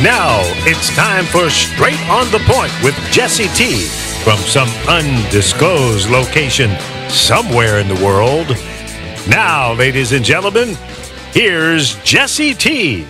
Now it's time for Straight on the Point with Jesse T from some undisclosed location somewhere in the world. Now, ladies and gentlemen, here's Jesse T.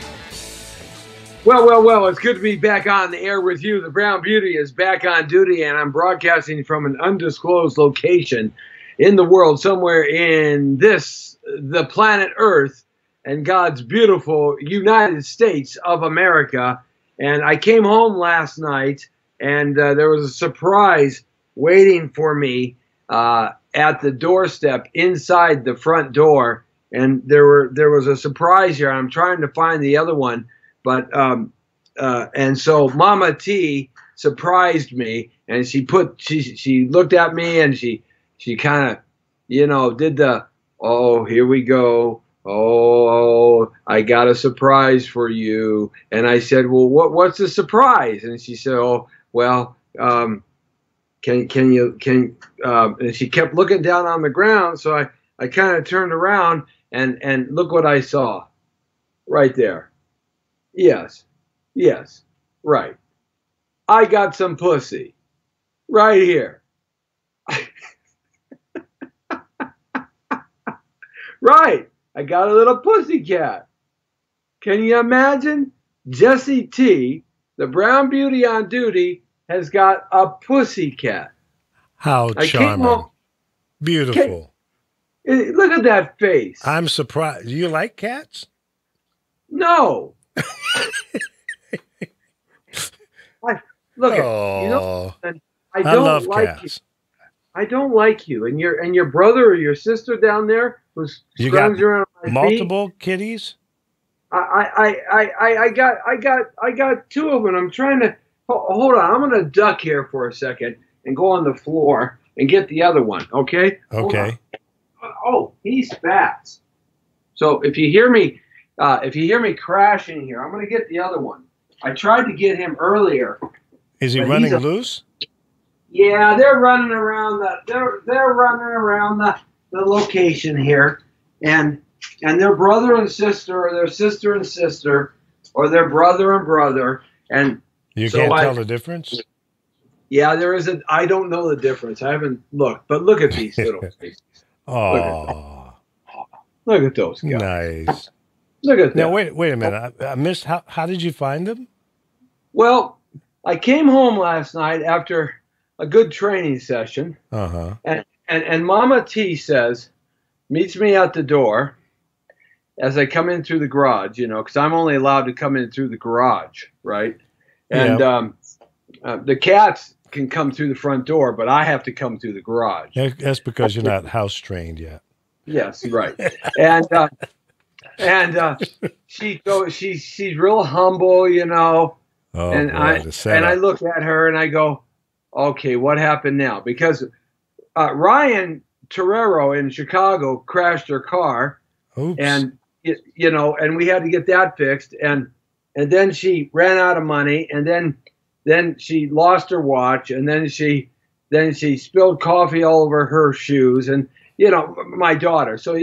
Well, it's good to be back on the air with you. The Brown Beauty is back on duty, and I'm broadcasting from an undisclosed location in the world, somewhere in the planet Earth, and God's beautiful United States of America. And I came home last night, and there was a surprise waiting for me at the doorstep inside the front door. And there was a surprise here. I'm trying to find the other one. But and so Mama T surprised me, and she looked at me, and she kind of, did the, oh, here we go. Oh, I got a surprise for you. And I said, well, what's the surprise? And she said, oh, well, and she kept looking down on the ground. So I kind of turned around and look what I saw right there. Yes, right. I got some pussy right here. Right. I got a little pussy cat. Can you imagine? Jesse T, the Brown Beauty on duty, has got a pussy cat. How charming. Beautiful. Look at that face. I'm surprised. Do you like cats? No. Look at I don't like cats. You. I don't like you, and your brother or your sister down there who's scrounges around my multiple feet. Kitties. I got two of them. I'm trying to hold on. I'm gonna duck here for a second and go on the floor and get the other one. Okay. Okay. Oh, he's fast. So if you hear me crashing here, I'm gonna get the other one. I tried to get him earlier. Is he running loose? Yeah, they're running around the location here, and their brother and sister, or their sister and sister, or their brother and brother, and you can't tell the difference. Yeah, there is I don't know the difference. I haven't looked, but look at these little faces. Oh, look at those guys. Nice. Look at that. Now wait a minute. I missed. How did you find them? Well, I came home last night after a good training session, and Mama T meets me at the door as I come in through the garage, because I'm only allowed to come in through the garage, right? And the cats can come through the front door, but I have to come through the garage. That's because you're not house trained yet. Yes, right. And she's real humble, Oh, and boy, I look at her and I go, okay, what happened now? Because Ryan Torrero in Chicago crashed her car. Oops. And and we had to get that fixed, and then she ran out of money, and then she lost her watch, and then she spilled coffee all over her shoes, and my daughter. So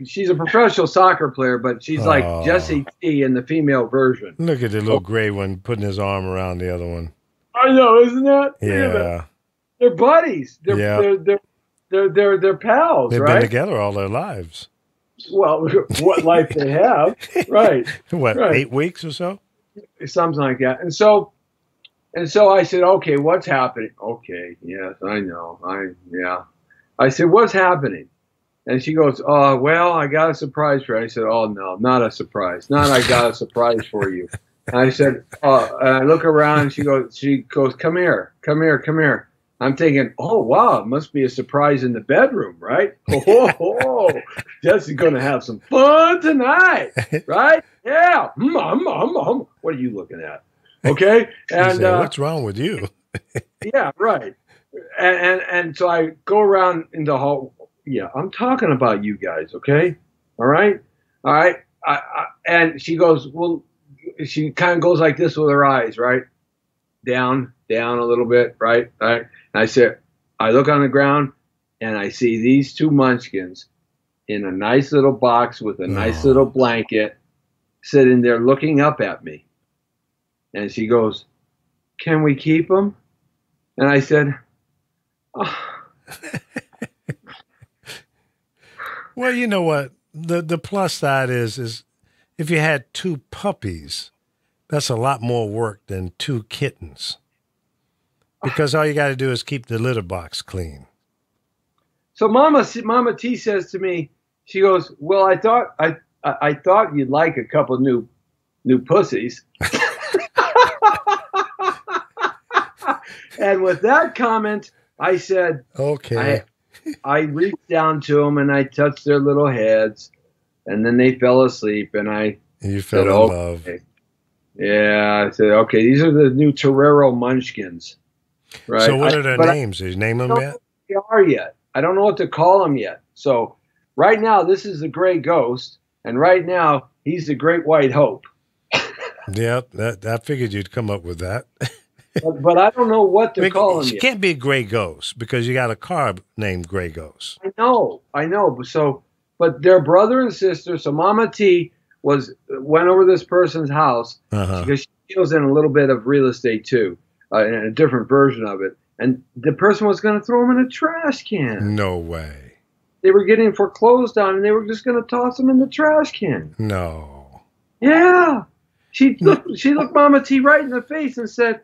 she's a professional soccer player, but she's like Jesse T in the female version. Look at the little gray one putting his arm around the other one. I know, isn't that? Yeah. They're buddies. They're pals. They've right? been together all their lives. Well, what life they have, right? What, right. 8 weeks or so? Something like that. And so I said, okay, what's happening? Okay, yes, I know. I said, what's happening? And she goes, oh, well, I got a surprise for you. I said, oh, no, not a surprise. Not I got a surprise for you. And I said, and I look around, and she goes, come here. I'm thinking, oh, wow, it must be a surprise in the bedroom, right? Oh, Jesse's going to have some fun tonight, right? Yeah. What are you looking at? Okay. And said, what's wrong with you? Yeah, right. And so I go around in the hall. Yeah, I'm talking about you guys, okay? All right? And she goes, well, she kind of goes like this with her eyes, right? Down a little bit, right? And I said, I look on the ground, and I see these two munchkins in a nice little box with a nice little blanket sitting there looking up at me. And she goes, "Can we keep them?" And I said, "Oh." Well, you know what? The plus side is if you had 2 puppies, that's a lot more work than 2 kittens. Because all you got to do is keep the litter box clean. So Mama T says to me, she goes, "Well, I thought you'd like a couple new pussies." And with that comment, I said, "Okay." I reached down to them and I touched their little heads, and then they fell asleep. And you fell in love. Yeah, I said, "Okay, these are the new Torrero Munchkins." Right. So what are their names? Did you name them yet? They are yet. I don't know what to call them yet. So right now, this is the Gray Ghost, and right now he's the Great White Hope. Yep, I figured you'd come up with that. but I don't know what to call him. It can't be a Gray Ghost because you got a car named Gray Ghost. I know. But they're brother and sister. So Mama T went over to this person's house because she deals in a little bit of real estate too, in a different version of it. And the person was going to throw them in a trash can. No way. They were getting foreclosed on, and they were just going to toss them in the trash can. No. Yeah. She looked Mama T right in the face and said,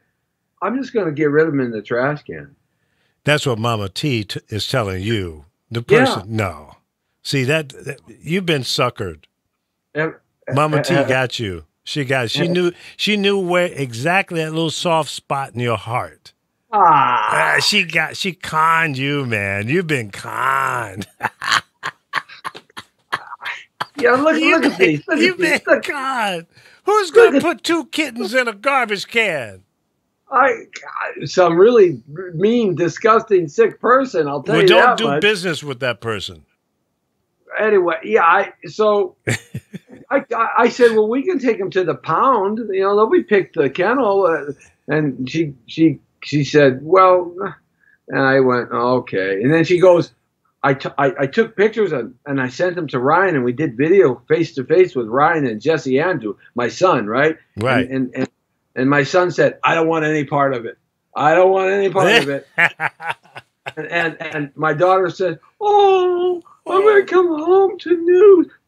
"I'm just going to get rid of them in the trash can." That's what Mama T is telling you. The person, no. See, that you've been suckered. Mama T got you. She knew where exactly that little soft spot in your heart. She conned you, man. You've been conned. Yeah, look at these. You've been conned. Who's going to put 2 kittens in a garbage can? Some really mean, disgusting, sick person. I'll tell you that. Well, don't do business with that person. Anyway, yeah. I said, well, we can take him to the pound. You know, they'll be picked the kennel. And she said, well, and I went, okay. And then she goes, I took pictures and I sent them to Ryan, and we did video face to face with Ryan and Jesse Andrew, my son, right? Right. And my son said, "I don't want any part of it. I don't want any part of it." and my daughter said, "Oh, I'm going to come home to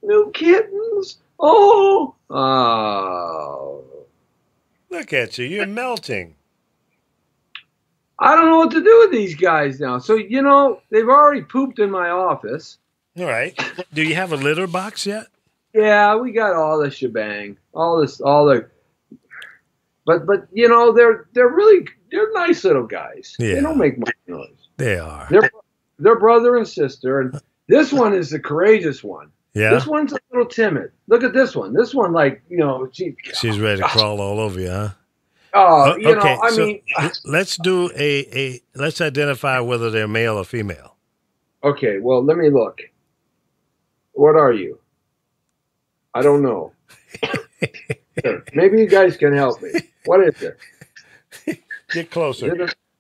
new kittens. Oh. Look at you. You're melting. I don't know what to do with these guys now. So, you know, they've already pooped in my office. All right. Do you have a litter box yet? Yeah, we got all the shebang. But you know, they're nice little guys. Yeah. They don't make much noise. They are. They're brother and sister, and this one is the courageous one. Yeah. This one's a little timid. Look at this one. This one, like, you know, she's ready to crawl all over you, huh? Oh, you know, I mean, let's do let's identify whether they're male or female. Okay, well, let me look. What are you? I don't know. Maybe you guys can help me. What is it? Get closer.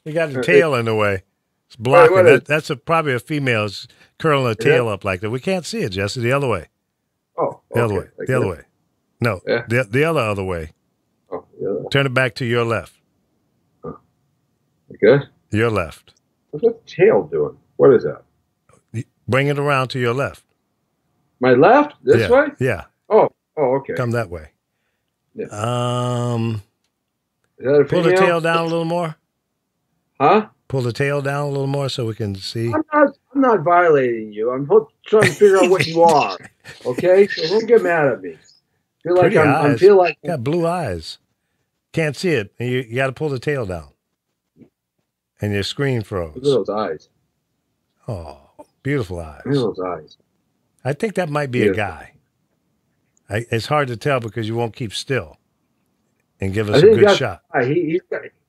You got the tail in the way. It's blocking. That's probably a female. It's curling her tail up like that. We can't see it, Jesse. The other way. Oh, the other way. The other way. No, the other way. Oh, the other way. Turn it back to your left. Okay. Your left. What's that tail doing? What is that? Bring it around to your left. My left? This way? Yeah. Oh, okay. Come that way. Yeah. Is that a pull the tail down a little more. Huh? Pull the tail down a little more so we can see. I'm not violating you. I'm trying to figure out what you are. Okay, so don't get mad at me. I feel like got blue eyes. Can't see it. You got to pull the tail down, and your screen froze. Look at those eyes. Oh, beautiful eyes. Look at those eyes. I think that might be a guy. It's hard to tell because you won't keep still and give us a good shot.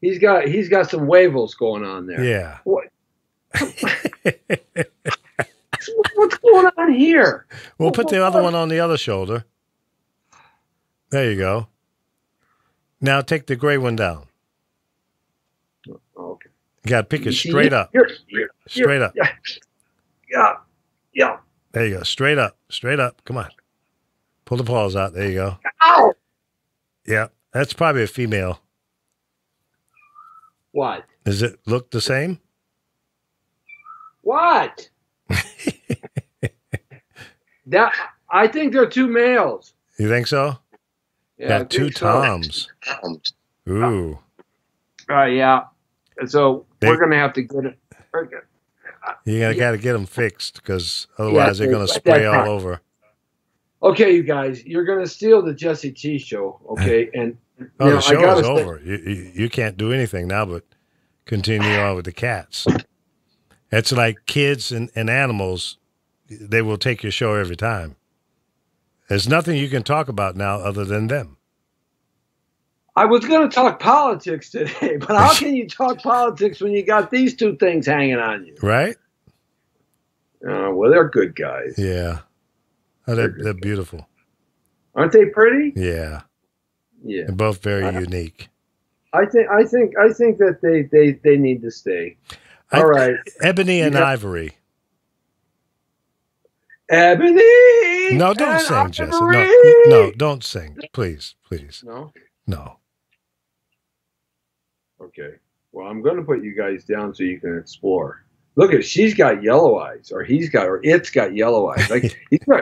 He's got some wavels going on there. Yeah. What? What's going on here? We'll put the other one on the other shoulder. There you go. Now take the gray one down. Okay. You got to pick it straight up. Straight up. Yeah. There you go. Straight up. Come on. Pull the paws out. There you go. Ow! Yeah. That's probably a female. What? Does it look the same? What? That I think they're two males. You think so? Yeah, Got two toms. Ooh. Yeah. So we're gonna have to get it. You got to get them fixed because otherwise they're going to spray all over. Okay, you guys, you're going to steal the Jesse T show, okay? And the show is over. You can't do anything now but continue on with the cats. It's like kids and animals. They will take your show every time. There's nothing you can talk about now other than them. I was going to talk politics today, but how can you talk politics when you got these two things hanging on you? Right? Well, they're good guys. Yeah. Oh, they're beautiful. Aren't they pretty? Yeah. Yeah. They're both very unique. I think that they need to stay. All right. Ebony and Ivory. Ebony. No, don't sing, Ivory. Jesse. No, don't sing. Please. No. Okay. Well, I'm going to put you guys down so you can explore. Look at, she's got yellow eyes, or it's got yellow eyes. Like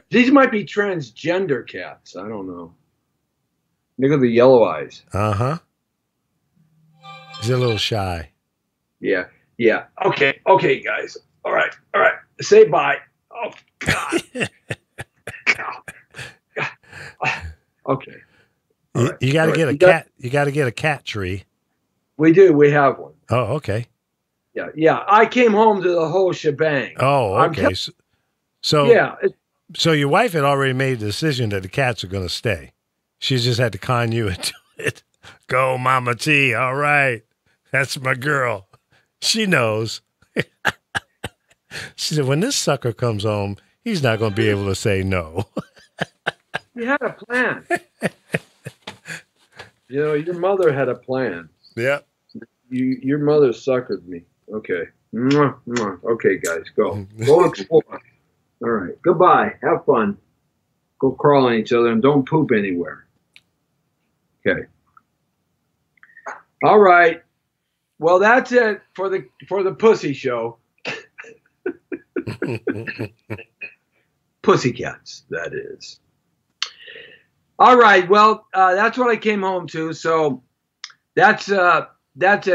these might be transgender cats. I don't know. Look at the yellow eyes. Uh-huh. He's a little shy. Yeah. Okay, guys. All right. Say bye. Oh God. Okay. You got to get a cat. You got to get a cat tree. We do. We have one. Oh, okay. Yeah. I came home to the whole shebang. Oh, okay. So yeah. So your wife had already made the decision that the cats are going to stay. She just had to con you into it. Go, Mama T. All right. That's my girl. She knows. She said, when this sucker comes home, he's not going to be able to say no. We had a plan. Your mother had a plan. Yeah. Your mother suckered me. Okay. Okay, guys, go. Go explore. All right. Goodbye. Have fun. Go crawl on each other and don't poop anywhere. Okay. All right. Well, that's it for the pussy show. Pussycats, that is. All right. Well, that's what I came home to. So that's it.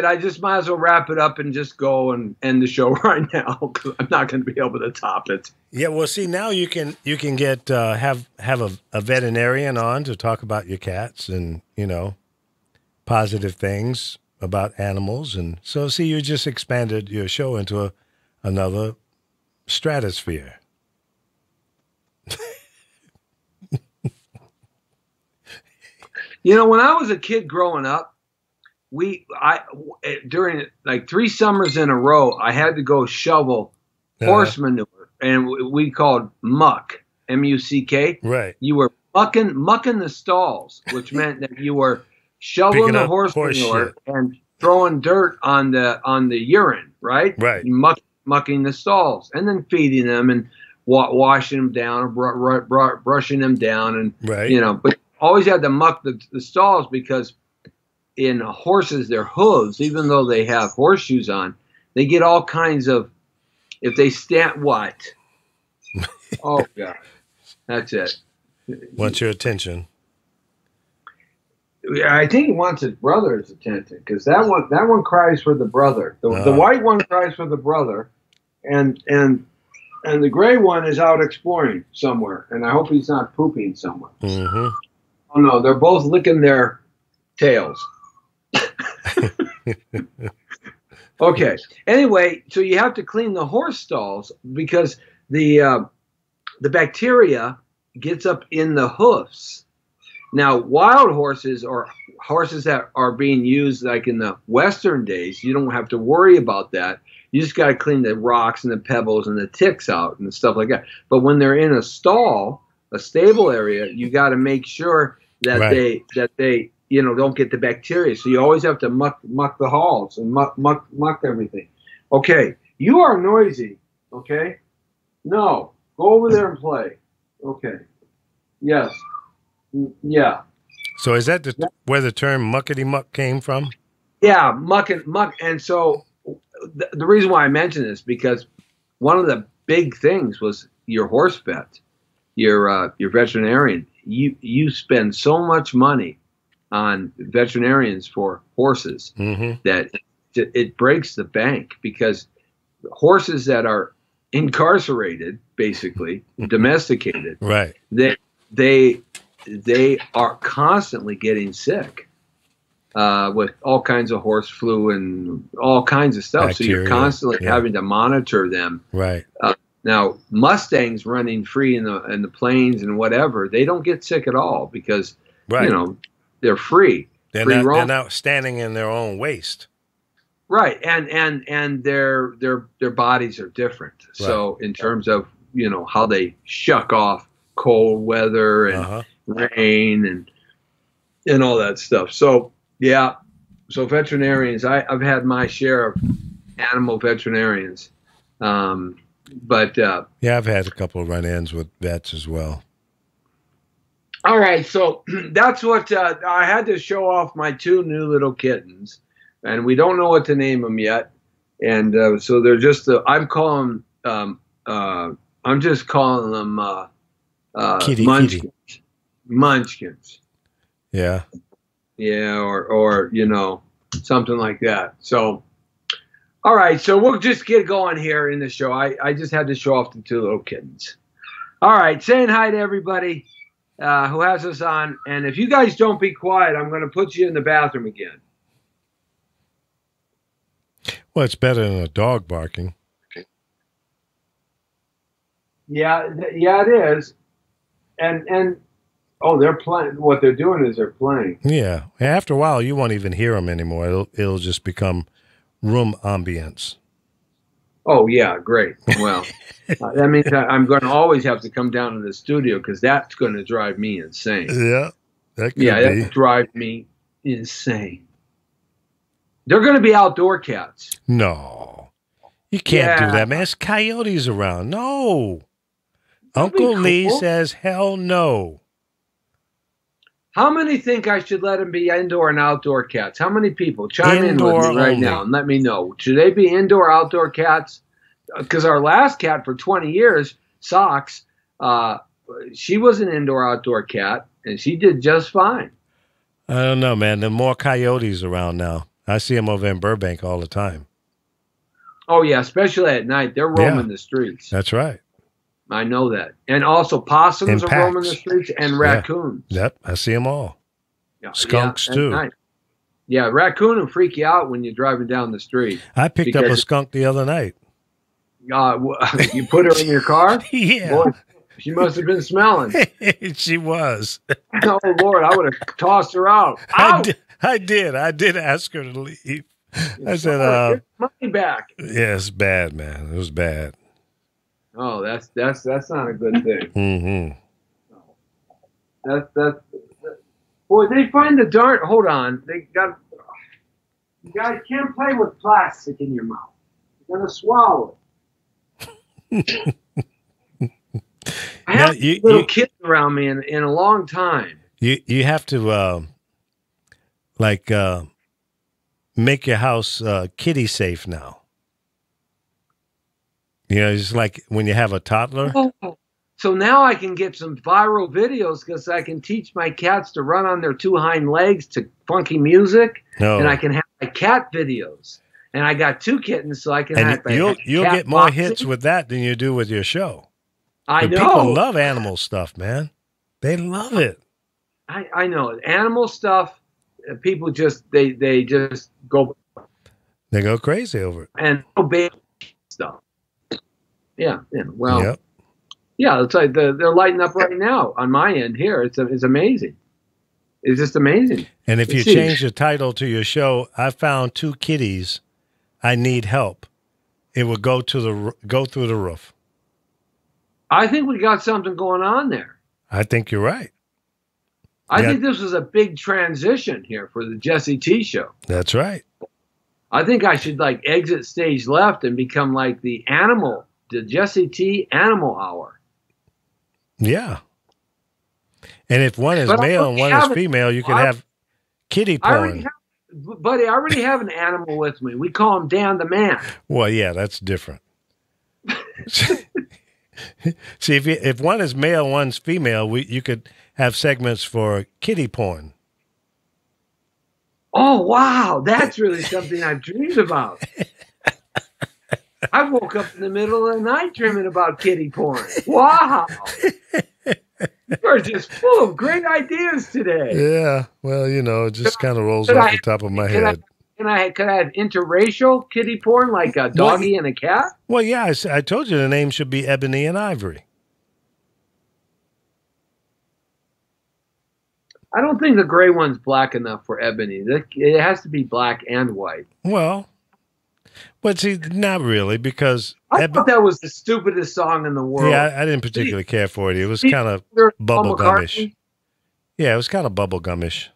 I just might as well wrap it up and just go and end the show right now because I'm not going to be able to top it. Yeah. Well, see, now you can get have a veterinarian on to talk about your cats and positive things about animals, and so see, you just expanded your show into another stratosphere. When I was a kid growing up, during like 3 summers in a row, I had to go shovel horse manure, and we called muck, M-U-C-K. Right. You were mucking the stalls, which meant that you were shoveling the horse manure and throwing dirt on the urine, right? Right. Mucking the stalls and then feeding them and washing them down, brushing them down, and right. But always had to muck the stalls because in horses, their hooves, even though they have horseshoes on, they get all kinds of, if they stand, what? Oh, God. That's it. Wants your attention. I think he wants his brother's attention because that one cries for the brother. The white one cries for the brother, and the gray one is out exploring somewhere, and I hope he's not pooping somewhere. Mm-hmm. Oh, no, they're both licking their tails. Okay. Anyway, so you have to clean the horse stalls because the bacteria gets up in the hoofs. Now, wild horses or horses that are being used like in the Western days, you don't have to worry about that. You just got to clean the rocks and the pebbles and the ticks out and stuff like that. But when they're in a stall, a stable area, you got to make sure that they don't get the bacteria. So you always have to muck the halls and muck everything. Okay, you are noisy. Okay, no, go over there and play. Okay, yes, yeah. So is that where the term muckety muck came from? Yeah, muck. And so the reason why I mention this because one of the big things was your horse vet, your veterinarian. You spend so much money on veterinarians for horses that it breaks the bank because horses that are incarcerated, basically domesticated, right? They are constantly getting sick with all kinds of horse flu and all kinds of stuff. Bacteria, so you're constantly having to monitor them. Right. Now Mustangs running free in the plains and whatever, they don't get sick at all because they're free. They're not standing in their own waste. Right, and their bodies are different. Right. So in terms of how they shuck off cold weather and rain and all that stuff. So yeah, so veterinarians, I've had my share of animal veterinarians, but I've had a couple of run-ins with vets as well. All right, so that's what I had to show off my 2 new little kittens. And we don't know what to name them yet, and so they're just. I'm just calling them Munchkins. Kitty. Munchkins. Yeah. Yeah, or something like that. So, all right, so we'll just get going here in the show. I just had to show off the 2 little kittens. All right, saying hi to everybody who has us on, and if you guys don't be quiet, I'm going to put you in the bathroom again. Well, it's better than a dog barking. Yeah, it is. And they're playing. What they're doing is they're playing. Yeah. After a while, you won't even hear them anymore. It'll just become room ambience. Oh, yeah, great. Well, that means I'm going to always have to come down to the studio because that's going to drive me insane. Yeah, that could be. That drive me insane. They're going to be outdoor cats. No. You can't do that, man. There's coyotes around. No. Uncle Lee says, hell no. How many think I should let them be indoor and outdoor cats? How many people? Chime in with me right now and let me know. Should they be indoor, outdoor cats? Because our last cat for 20 years, Socks, she was an indoor, outdoor cat, and she did just fine. I don't know, man. There are more coyotes around now. I see them over in Burbank all the time. Oh, yeah, especially at night. They're roaming the streets. That's right. I know that. And also possums are roaming the streets and raccoons. Yep, I see them all. Yeah, skunks, too. Yeah, raccoon will freak you out when you're driving down the street. I picked up a skunk the other night. You put her in your car? Yeah. Boy, she must have been smelling. She was. Oh, Lord, I would have tossed her out. I did ask her to leave. I said, get money back. Yeah, it's bad, man. It was bad. Oh, that's not a good thing. That's boy, they find the darn. Hold on, you guys can't play with plastic in your mouth. You're gonna swallow it. I haven't had little kids around me in a long time. You have to make your house kitty safe now. It's like when you have a toddler. Oh. So now I can get some viral videos because I can teach my cats to run on their 2 hind legs to funky music, and I can have my cat videos. And I got 2 kittens, so I can have. You'll get more hits with that than you do with your show. I know. People love animal stuff, man. They love it. I know animal stuff. People just they just go. They go crazy over it. And baby stuff. Yeah. Well. Yep. Yeah, it's like they're lighting up right now on my end here. It's amazing. It's just amazing. And if you change the title to your show, I found 2 kitties. I need help. It would go through the roof. I think we got something going on there. I think you're right. I think this was a big transition here for the Jesse T show. That's right. I think I should exit stage left and become like the Jesse T Animal Hour. Yeah. And if one is But I male and one is already female, you could have kitty I already porn. buddy, I already have an animal with me. We call him Dan the Man. Well, yeah, that's different. See, if one is male, one's female, you could have segments for kitty porn. Oh, wow. That's really something I've dreamed about. I woke up in the middle of the night dreaming about kitty porn. Wow. You're just full of great ideas today. Yeah, well, it just kind of rolls off the top of my head. Could I have interracial kitty porn, like a doggy and a cat? Well, yeah, I told you the name should be Ebony and Ivory. I don't think the gray one's black enough for Ebony. It has to be black and white. Well, but see, not really, because I thought that was the stupidest song in the world. Yeah, I didn't particularly care for it. It was kind of bubblegumish. Yeah, it was kind of bubblegumish.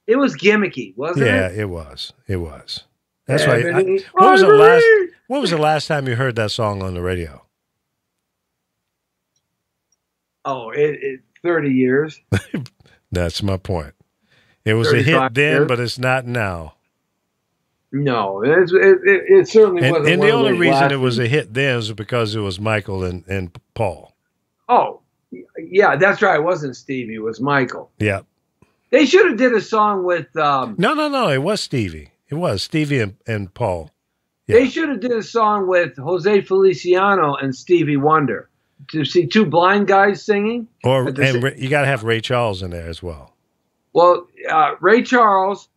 It was gimmicky, wasn't it? Yeah, it was. It was. That's why. When was the last time you heard that song on the radio? Oh, 30 years. That's my point. It was a hit then, years. but it's not now. No, it certainly wasn't. And the only reason it was a hit then was because it was Michael and Paul. Oh, yeah, that's right. It wasn't Stevie. It was Michael. Yeah. They should have did a song with. No. It was Stevie. It was Stevie and Paul. Yeah. They should have did a song with Jose Feliciano and Stevie Wonder. To see two blind guys singing. And you got to have Ray Charles in there as well. Well, Ray Charles,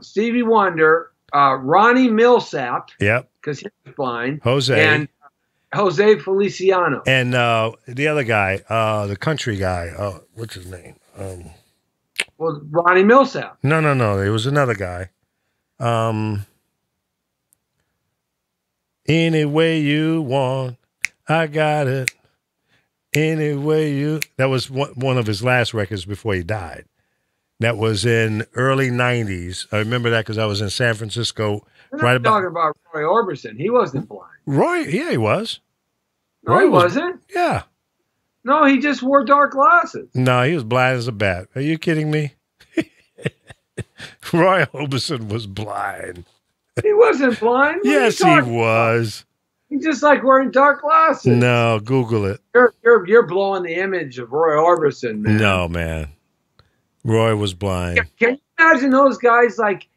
Stevie Wonder, Ronnie Millsap. Yep. Because he was blind. And Jose Feliciano. And the other guy, the country guy, what's his name? Well, Ronnie Millsap. No. It was another guy. Any way you want, I got it. Any way you. That was one of his last records before he died. That was in early 90s. I remember that because I was in San Francisco. We're not talking about Roy Orbison. He wasn't blind. Yeah, he was. No, he wasn't. Yeah. No, he just wore dark glasses. No, he was blind as a bat. Are you kidding me? Roy Orbison was blind. He wasn't blind. Yes, he was. He just like wearing dark glasses. No, Google it. You're blowing the image of Roy Orbison, man. No, man. Roy was blind. Can you imagine those guys like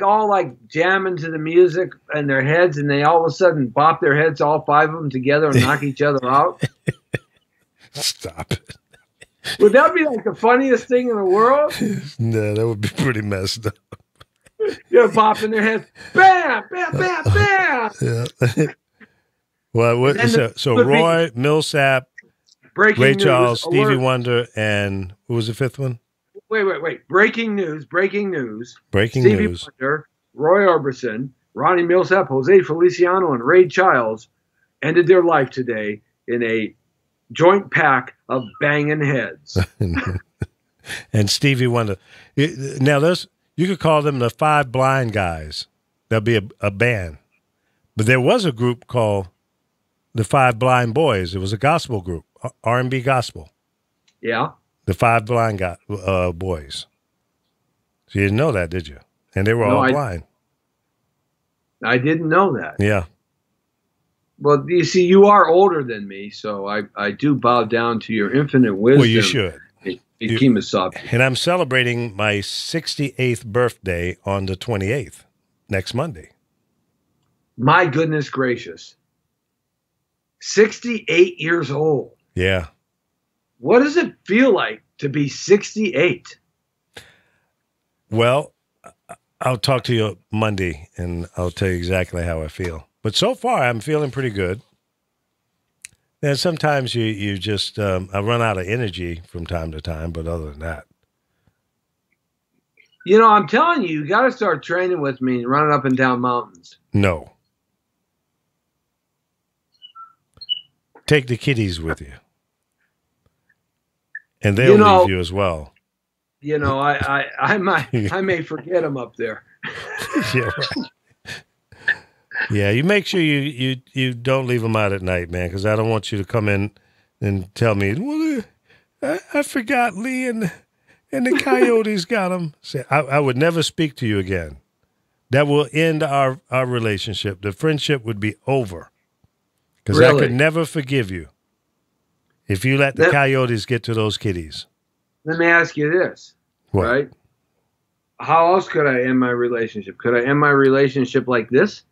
all jamming to the music in their heads, and they all of a sudden bop their heads, all five of them together, and knock each other out? Stop it. Would that be like the funniest thing in the world? No, that would be pretty messed up. You're bopping their heads, bam, bam, bam, bam. Yeah. Well, so Roy, Millsap, Ray Charles, Stevie Wonder, and who was the fifth one? Wait. Breaking news. Stevie Wonder, Roy Orbison, Ronnie Millsap, Jose Feliciano, and Ray Charles ended their life today in a joint pack of banging heads. And Stevie Wonder. Now, you could call them the Five Blind Guys. There'll be a band. But there was a group called the Five Blind Boys. It was a gospel group, R&B gospel. Yeah. The Five Blind Boys. So you didn't know that, did you? And they were all blind. I didn't know that. Yeah. Well, you see, you are older than me, so I do bow down to your infinite wisdom. Well, you should. And I'm celebrating my 68th birthday on the 28th, next Monday. My goodness gracious. 68 years old. Yeah. What does it feel like to be 68? Well, I'll talk to you Monday, and I'll tell you exactly how I feel. But so far, I'm feeling pretty good. And sometimes you just, I run out of energy from time to time, but other than that. You know, I'm telling you, you got to start training with me and running up and down mountains. No. Take the kiddies with you. And they'll leave you as well. You know, I may forget them up there. Yeah, right. Yeah, you make sure you don't leave them out at night, man, because I don't want you to come in and tell me, well, I forgot Lee and the coyotes got him. Say, I would never speak to you again. That will end our relationship. The friendship would be over. Because I could never forgive you if you let the coyotes get to those kitties. Let me ask you this, what? Right? How else could I end my relationship? Could I end my relationship like this?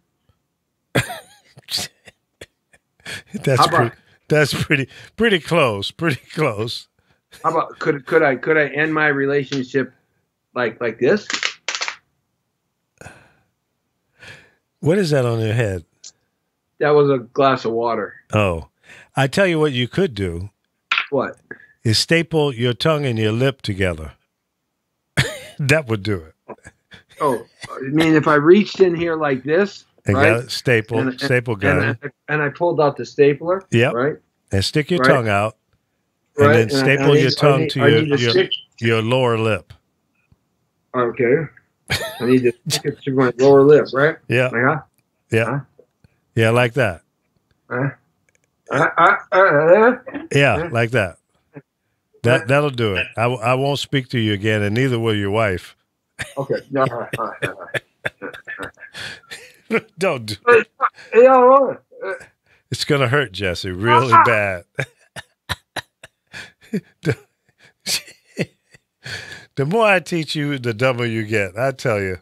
That's pretty close. Pretty close. How about could I end my relationship like this? What is that on your head? That was a glass of water. Oh, I tell you what you could do. What? Is staple your tongue and your lip together. That would do it. Oh, I mean, if I reached in here like this, and right? Got it, staple gun. And I pulled out the stapler. Yep. Right. And stick your tongue out. Right. And then staple your tongue to your lower lip. Okay. I need to stick it to my lower lip, right? Yeah. Like, yeah. Yeah, like that. Yeah, like that. That'll do it. I won't speak to you again, and neither will your wife. Okay. No, all right. Don't do it. Yeah, all right. It's gonna hurt, Jesse, really bad. The more I teach you, the dumber you get. I tell you.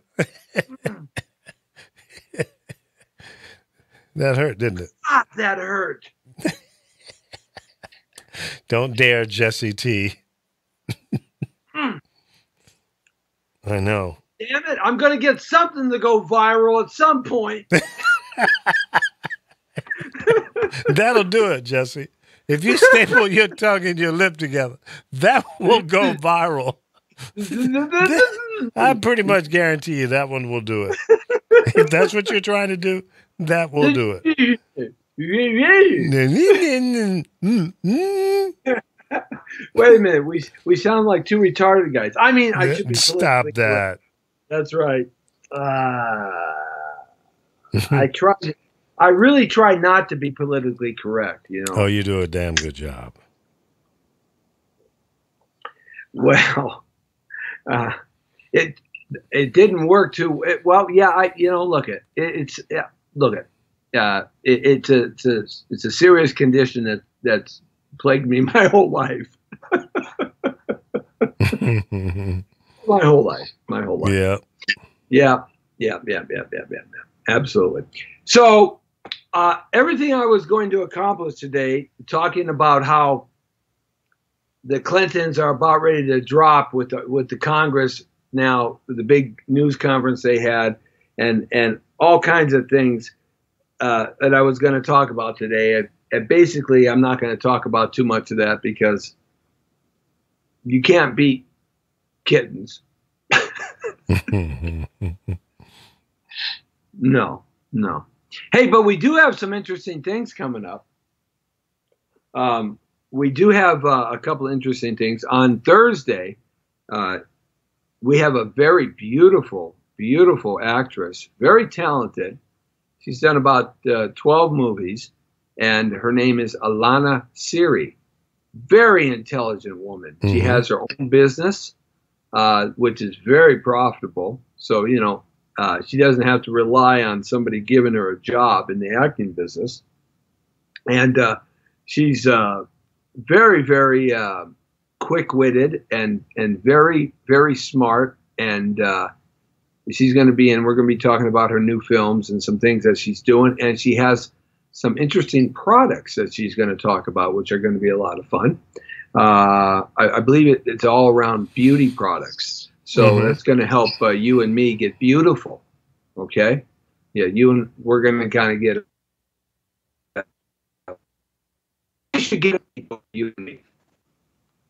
That hurt, didn't it? That hurt. Don't dare, Jesse T. I know. Damn it. I'm going to get something to go viral at some point. That'll do it, Jesse. If you staple your tongue and your lip together, that will go viral. I pretty much guarantee you that one will do it. If that's what you're trying to do, that will do it. Wait a minute. We sound like two retarded guys. I mean, I should be stop that. Correct. That's right. I really try not to be politically correct, you know. Oh, you do a damn good job. Well, it didn't work too well. Yeah, it's a serious condition that's plagued me my whole life. My whole life. Yeah. Absolutely. So, everything I was going to accomplish today, talking about how the Clintons are about ready to drop with the Congress now, the big news conference they had, and all kinds of things that I was going to talk about today. And basically, I'm not going to talk about too much of that because you can't beat kittens. No. Hey, but we do have some interesting things coming up. We do have a couple of interesting things. On Thursday, we have a very beautiful actress, very talented. She's done about 12 movies, and her name is Alana Siri. Very intelligent woman. Mm-hmm. She has her own business, which is very profitable. So, you know, she doesn't have to rely on somebody giving her a job in the acting business. And she's very, very quick-witted and very, very smart. And she's going to be we're going to be talking about her new films and some things that she's doing. And she has some interesting products that she's going to talk about, which are going to be a lot of fun. I believe it's all around beauty products. So that's going to help you and me get beautiful. Okay? Yeah, we're going to kind of get. We should get you and me.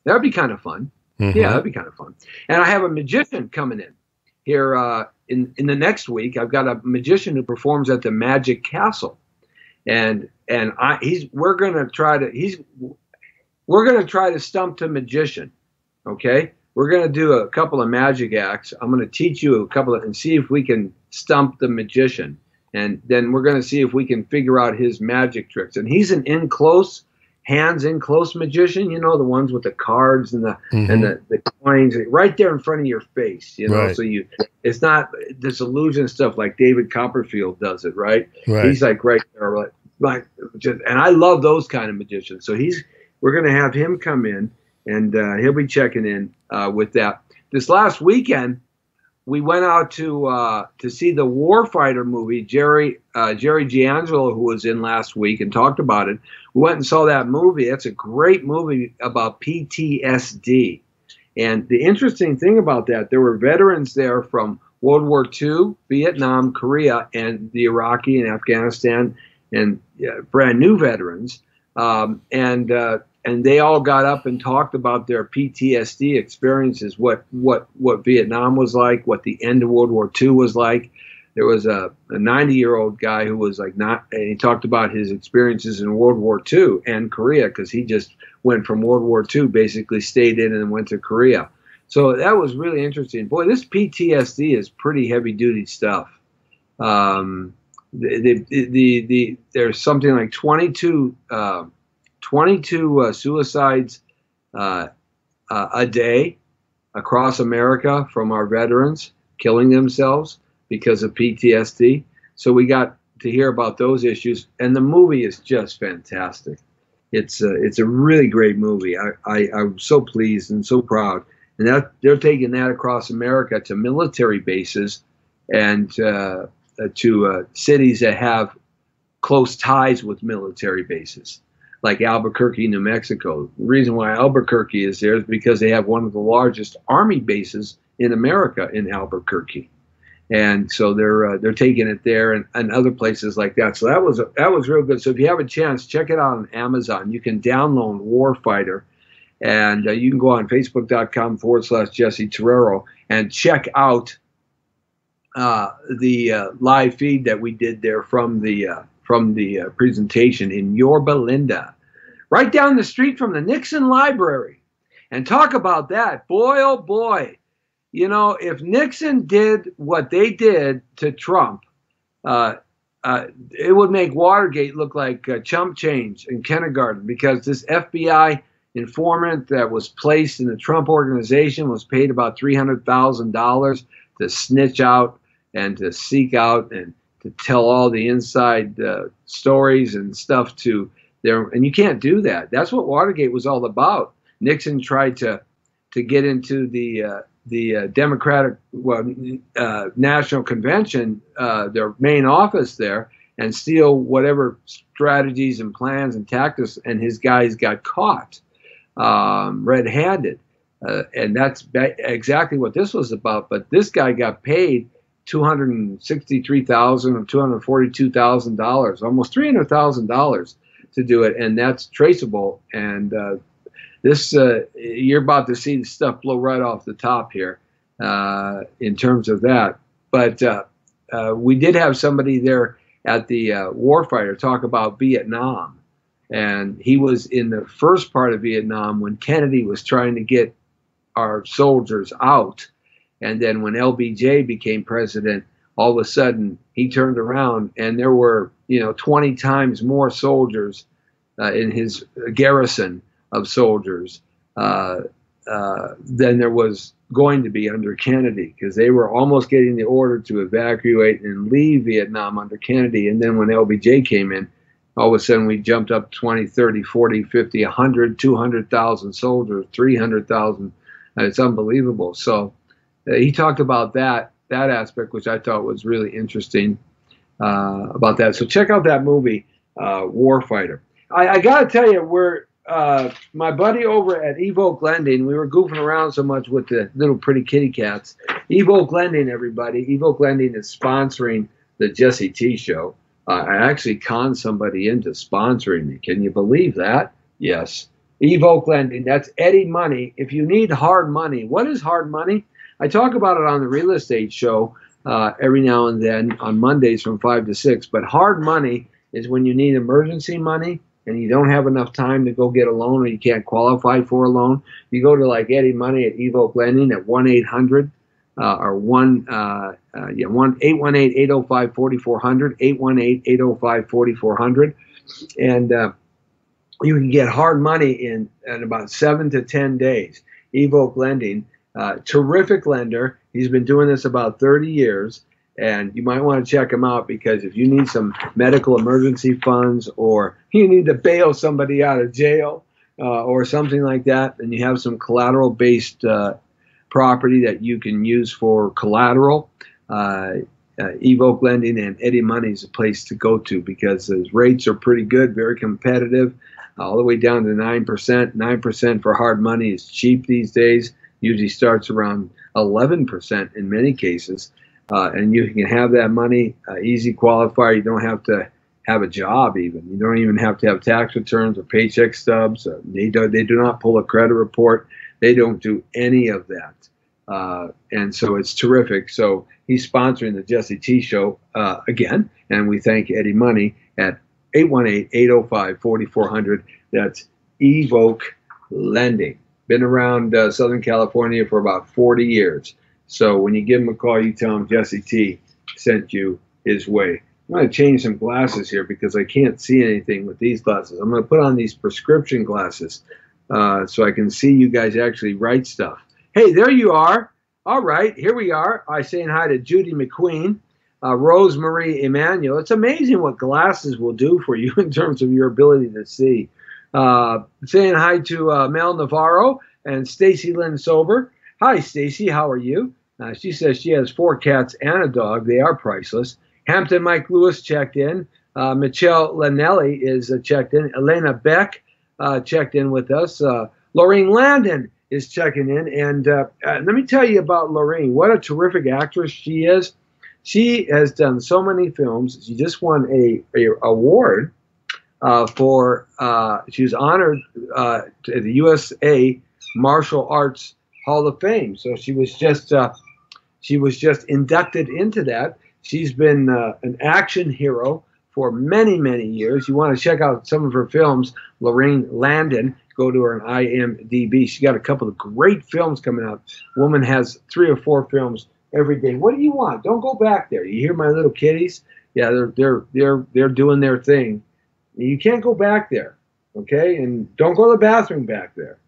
That would be kind of fun. Mm-hmm. Yeah, that'd be kind of fun. And I have a magician coming in here in the next week. I've got a magician who performs at the Magic Castle, and we're going to try to stump the magician. Okay. We're going to do a couple of magic acts. I'm going to teach you a couple and see if we can stump the magician. And then we're going to see if we can figure out his magic tricks. And he's an in-close hands in close magician, you know, the ones with the cards and the Mm-hmm. the coins right there in front of your face, you know. Right. So it's not this illusion stuff like David Copperfield does it, right? Right. He's like right there, and I love those kind of magicians. So we're going to have him come in, and he'll be checking in with that. This last weekend, we went out to see the Warfighter movie. Jerry Giangelo, who was in last week and talked about it, we went and saw that movie. That's a great movie about PTSD. And the interesting thing about that, there were veterans there from World War II, Vietnam, Korea, and the Iraqi and Afghanistan, and brand new veterans. And they all got up and talked about their PTSD experiences, what Vietnam was like, what the end of World War II was like. There was a 90-year-old guy who was like and he talked about his experiences in World War II and Korea, because he just went from World War II, basically stayed in and went to Korea. So that was really interesting. Boy, this PTSD is pretty heavy-duty stuff. There's something like 22 suicides a day across America from our veterans killing themselves because of PTSD. So we got to hear about those issues, and the movie is just fantastic. It's a really great movie. I'm so pleased and so proud, and that they're taking that across America to military bases and to cities that have close ties with military bases, like Albuquerque, New Mexico. The reason why Albuquerque is there is because they have one of the largest Army bases in America in Albuquerque, and so they're taking it there and other places like that. So that was real good. So if you have a chance, check it out on Amazon. You can download Warfighter, and you can go on Facebook.com/Jesse Torrero and check out the live feed that we did there from the presentation in Yorba Linda, right down the street from the Nixon Library. And talk about that. Boy, oh boy. You know, if Nixon did what they did to Trump, it would make Watergate look like chump change in kindergarten, because this FBI informant that was placed in the Trump organization was paid about $300,000 to snitch out and to seek out and to tell all the inside stories and stuff to there. And you can't do that. That's what Watergate was all about. Nixon tried to get into the Democratic National Convention, their main office there, and steal whatever strategies and plans and tactics, and his guys got caught red-handed. And that's exactly what this was about. But this guy got paid $263,000 or $242,000, almost $300,000 to do it, and that's traceable. And this you're about to see the stuff blow right off the top here in terms of that. But we did have somebody there at the Warfighter talk about Vietnam, and he was in the first part of Vietnam when Kennedy was trying to get our soldiers out. And then when LBJ became president, all of a sudden he turned around and there were, 20 times more soldiers in his garrison of soldiers than there was going to be under Kennedy, because they were almost getting the order to evacuate and leave Vietnam under Kennedy. And then when LBJ came in, all of a sudden we jumped up 20, 30, 40, 50, 100, 200,000 soldiers, 300,000. It's unbelievable. So he talked about that aspect, which I thought was really interesting about that. So check out that movie, Warfighter. I got to tell you, we're my buddy over at Evoke Lending, we were goofing around so much with the little pretty kitty cats. Evoke Lending, everybody. Evoke Lending is sponsoring the Jesse T Show. I actually conned somebody into sponsoring me. Can you believe that? Yes. Evoke Lending. That's Eddie Money. If you need hard money, what is hard money? I talk about it on the real estate show every now and then on Mondays from 5 to 6. But hard money is when you need emergency money and you don't have enough time to go get a loan, or you can't qualify for a loan. You go to like Eddie Money at Evoke Lending at 1-800 or 1-818-805-4400, 818-805-4400. And you can get hard money in about 7 to 10 days. Evoke Lending, terrific lender. He's been doing this about 30 years, and you might want to check him out because if you need some medical emergency funds, or you need to bail somebody out of jail or something like that, and you have some collateral-based property that you can use for collateral, Evoke Lending and Eddie Money is a place to go to because those rates are pretty good, very competitive, all the way down to 9%. 9% for hard money is cheap these days. Usually starts around 11% in many cases. And you can have that money, easy qualifier. You don't have to have a job even. You don't even have to have tax returns or paycheck stubs. They do not pull a credit report. They don't do any of that. And so it's terrific. So he's sponsoring the Jesse T Show again. And we thank Eddie Money at 818-805-4400. That's Evoke Lending. Been around Southern California for about 40 years. So when you give him a call, you tell him Jesse T sent you his way. I'm going to change some glasses here because I can't see anything with these glasses. I'm going to put on these prescription glasses so I can see you guys actually write stuff. Hey, there you are. All right, here we are. I'm saying hi to Judy McQueen, Rosemarie Emanuel. It's amazing what glasses will do for you in terms of your ability to see. Saying hi to Mel Navarro and Stacy Lynn Sober. Hi, Stacy. How are you? She says she has 4 cats and a dog. They are priceless. Hampton Mike Lewis checked in. Michelle Lanelli is checked in. Elena Beck checked in with us. Lorraine Landon is checking in. And let me tell you about Lorraine. What a terrific actress she is. She has done so many films. She just won a award for, she was honored to the USA Martial Arts Hall of Fame. So she was just inducted into that. She's been an action hero for many, many years. You want to check out some of her films, Lorraine Landon, go to her on IMDb. She's got a couple of great films coming out. Woman has 3 or 4 films every day. What do you want? Don't go back there. You hear my little kitties? Yeah, they're doing their thing. You can't go back there, okay? And don't go to the bathroom back there.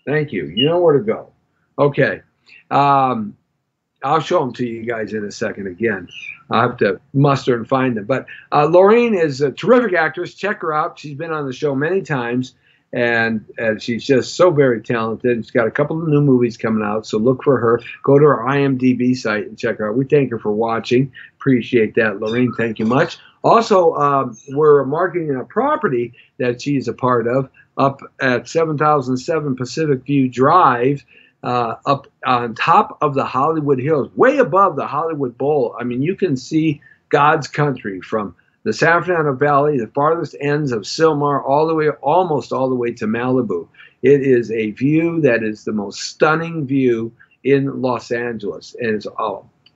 Thank you. You know where to go. Okay. I'll show them to you guys in a second again. I'll have to muster and find them. But Lorraine is a terrific actress. Check her out. She's been on the show many times, and she's just so very talented. She's got a couple of new movies coming out, so look for her. Go to her IMDb site and check her out. We thank her for watching. Appreciate that, Lorraine. Thank you much. Also, we're marketing a property that she's a part of up at 7007 Pacific View Drive, up on top of the Hollywood Hills, way above the Hollywood Bowl. I mean, you can see God's country from the San Fernando Valley, the farthest ends of Sylmar, all the way, almost all the way to Malibu. It is a view that is the most stunning view in Los Angeles, and it's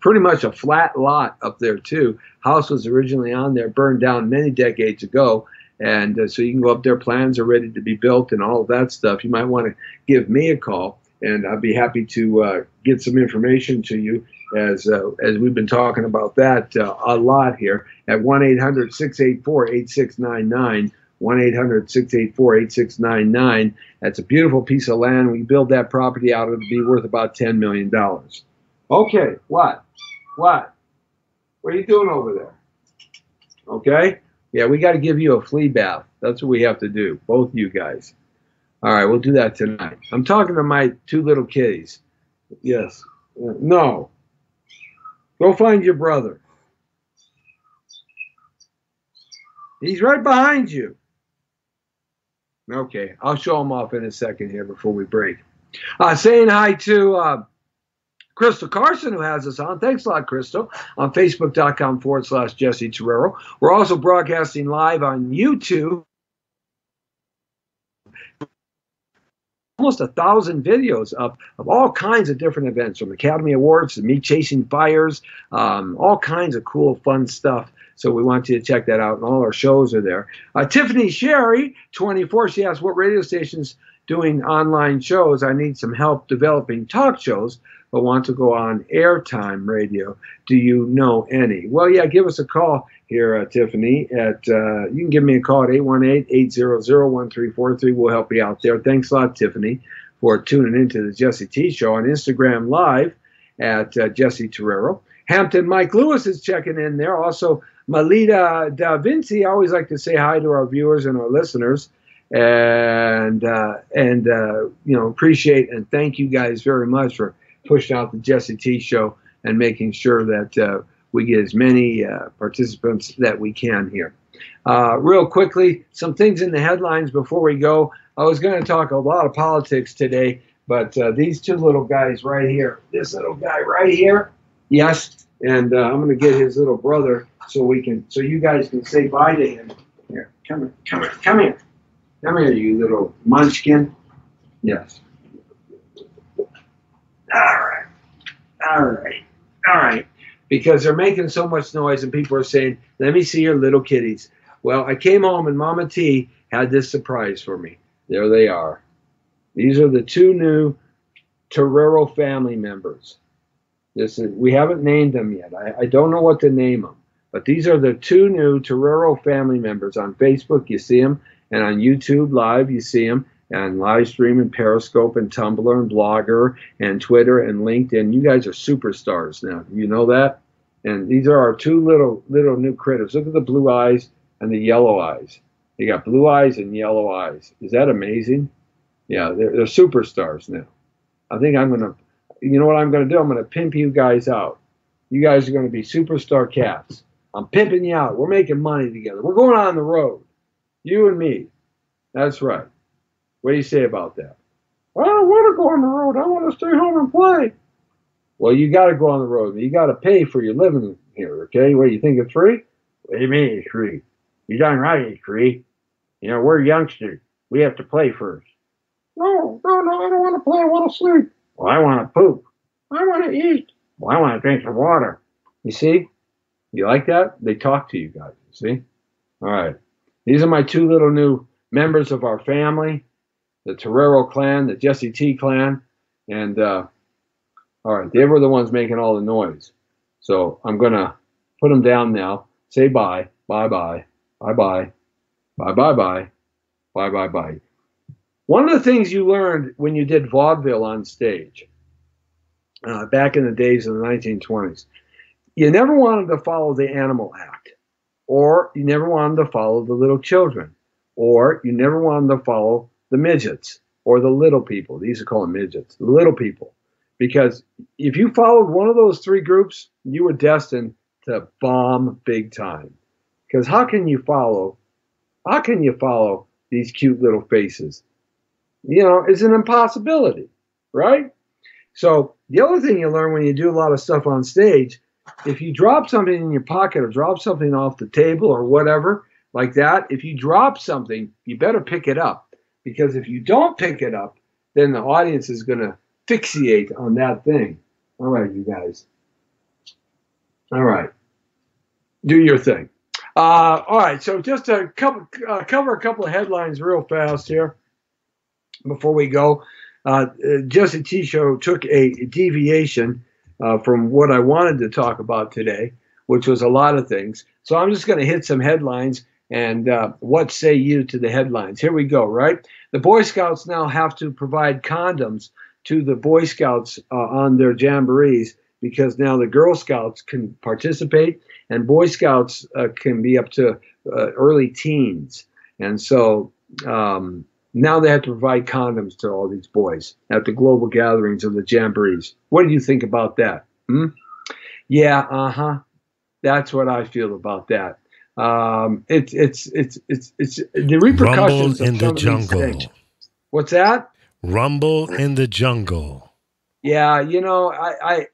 pretty much a flat lot up there too. House was originally on there, burned down many decades ago, and so you can go up there. Plans are ready to be built and all of that stuff. You might want to give me a call, and I'd be happy to get some information to you as we've been talking about that a lot here at 1-800-684-8699, 1-800-684-8699. That's a beautiful piece of land. We build that property out, it'll be worth about $10 million. Okay, what? What are you doing over there? Okay? Yeah, we got to give you a flea bath. That's what we have to do, both you guys. All right, we'll do that tonight. I'm talking to my 2 little kitties. Yes. No. Go find your brother. He's right behind you. Okay, I'll show him off in a second here before we break. Saying hi to Crystal Carson, who has us on. Thanks a lot, Crystal, on Facebook.com/Jesse Torrero. We're also broadcasting live on YouTube. Almost 1,000 videos of all kinds of different events, from Academy Awards to me chasing fires, all kinds of cool, fun stuff. So we want you to check that out, and all our shows are there. Tiffany Sherry, 24, she asked, what radio station's doing online shows? I need some help developing talk shows but want to go on airtime radio. Do you know any? Well, yeah, give us a call here, Tiffany. You can give me a call at 818-800-1343. We'll help you out there. Thanks a lot, Tiffany, for tuning into the Jesse T Show on Instagram Live at Jesse Torrero. Hampton Mike Lewis is checking in there. Also, Melita Da Vinci. I always like to say hi to our viewers and our listeners, and appreciate and thank you guys very much for pushing out the Jesse T Show and making sure that we get as many participants that we can here. Real quickly, some things in the headlines before we go. I was going to talk a lot of politics today, but these two little guys right here, this little guy right here, yes, and I'm going to get his little brother so you guys can say bye to him. Here, come here, you little munchkin. Yes. All right. Because they're making so much noise and people are saying, let me see your little kitties. Well, I came home and Mama T had this surprise for me. There they are. These are the two new Torrero family members. We haven't named them yet. I don't know what to name them. But these are the two new Torrero family members. On Facebook, you see them. And on YouTube Live, you see them. And live stream and Periscope and Tumblr and Blogger and Twitter and LinkedIn. You guys are superstars now. You know that? And these are our two little new critters. Look at the blue eyes and the yellow eyes. They got blue eyes and yellow eyes. Is that amazing? Yeah, they're superstars now. I think you know what I'm going to do? I'm going to pimp you guys out. You guys are going to be superstar cats. I'm pimping you out. We're making money together. We're going on the road. You and me. That's right. What do you say about that? I don't want to go on the road. I want to stay home and play. Well, you got to go on the road. You got to pay for your living here, okay? What, do you think it's free? What do you mean it's free? You're darn right it's free. You know, we're youngsters. We have to play first. No, I don't want to play. I want to sleep. Well, I want to poop. I want to eat. Well, I want to drink some water. You see? You like that? They talk to you guys, you see? All right. These are my two little new members of our family, the Torrero clan, the Jesse T clan. And, all right, they were the ones making all the noise. So I'm going to put them down now. Say bye. Bye-bye. Bye-bye. Bye-bye-bye. Bye-bye-bye. One of the things you learned when you did vaudeville on stage, back in the days of the 1920s, you never wanted to follow the animal act, or you never wanted to follow the little children, or you never wanted to follow the midgets, or the little people. These are called midgets, the little people. Because if you followed one of those three groups, you were destined to bomb big time. Because how can you follow these cute little faces? You know, it's an impossibility, right? So the other thing you learn when you do a lot of stuff on stage, if you drop something in your pocket or drop something off the table or whatever like that, if you drop something, you better pick it up. Because if you don't pick it up, then the audience is going to fixate on that thing. All right, you guys. All right. Do your thing. All right, so just to cover a couple of headlines real fast here before we go. Jesse T Show took a deviation from what I wanted to talk about today, which was a lot of things. So I'm just going to hit some headlines and what say you to the headlines. Here we go, right? The Boy Scouts now have to provide condoms to the Boy Scouts on their jamborees because now the Girl Scouts can participate and Boy Scouts can be up to early teens. And so now they have to provide condoms to all these boys at the global gatherings of the jamborees. What do you think about that? Yeah, that's what I feel about that. It's the repercussions Rumble in of the some of these jungle. things. What's that? Rumble in the jungle. Yeah, you know, I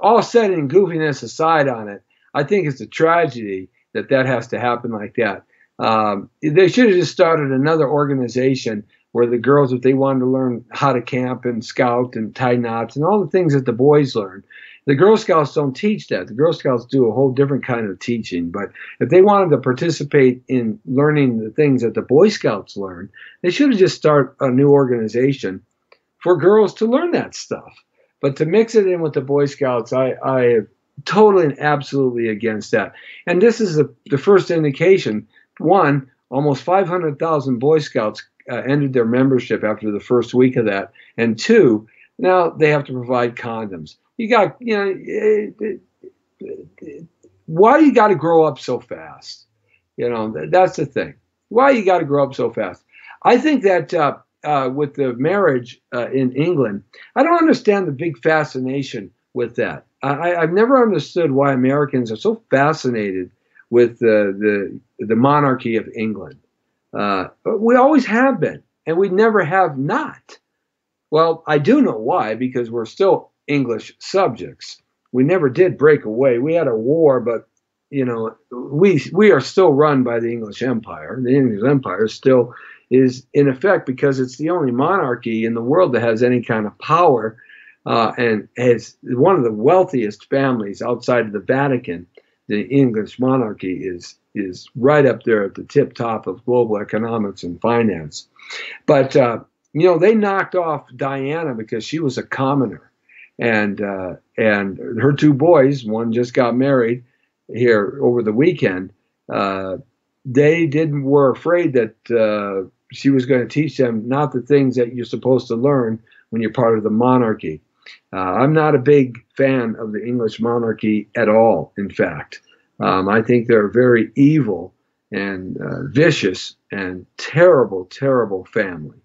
all said and goofiness aside on it, I think it's a tragedy that has to happen like that. They should have just started another organization where the girls, if they wanted to learn how to camp and scout and tie knots and all the things that the boys learn, the Girl Scouts don't teach that. The Girl Scouts do a whole different kind of teaching. But if they wanted to participate in learning the things that the Boy Scouts learn, they should have just started a new organization for girls to learn that stuff. But to mix it in with the Boy Scouts, I am totally and absolutely against that. And this is the first indication. One, almost 500,000 Boy Scouts ended their membership after the first week of that. And two, now they have to provide condoms. You got, why you got to grow up so fast? That's the thing. Why you got to grow up so fast? I think that with the marriage in England, I don't understand the big fascination with that. I've never understood why Americans are so fascinated with the monarchy of England. We always have been, and we never have not. Well, I do know why, because we're still English subjects. We never did break away. We had a war, but we are still run by the English Empire. The English Empire still is in effect because it's the only monarchy in the world that has any kind of power, and has one of the wealthiest families outside of the Vatican. The English monarchy is right up there at the tip top of global economics and finance. But they knocked off Diana because she was a commoner, and her two boys, one just got married here over the weekend. They were afraid that she was going to teach them not the things that you're supposed to learn when you're part of the monarchy. I'm not a big fan of the English monarchy at all. In fact, I think they're a very evil and vicious and terrible, terrible family.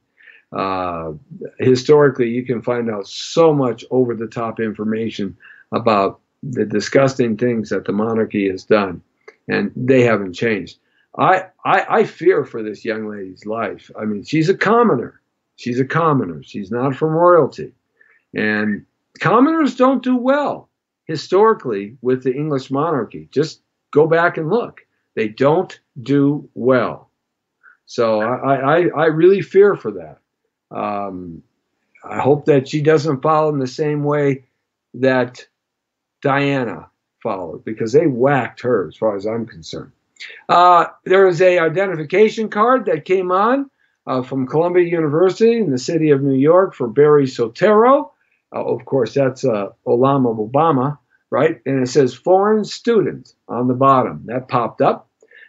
Historically, you can find out so much over-the-top information about the disgusting things that the monarchy has done, and they haven't changed. I fear for this young lady's life. I mean, she's a commoner. She's a commoner. She's not from royalty. And commoners don't do well historically with the English monarchy. Just go back and look. They don't do well. So I really fear for that. I hope that she doesn't follow in the same way that Diana followed, because they whacked her as far as I'm concerned. There is a identification card that came on from Columbia University in the city of New York for Barry Soetoro. Of course, that's Obama, right? And it says foreign student on the bottom. That popped up.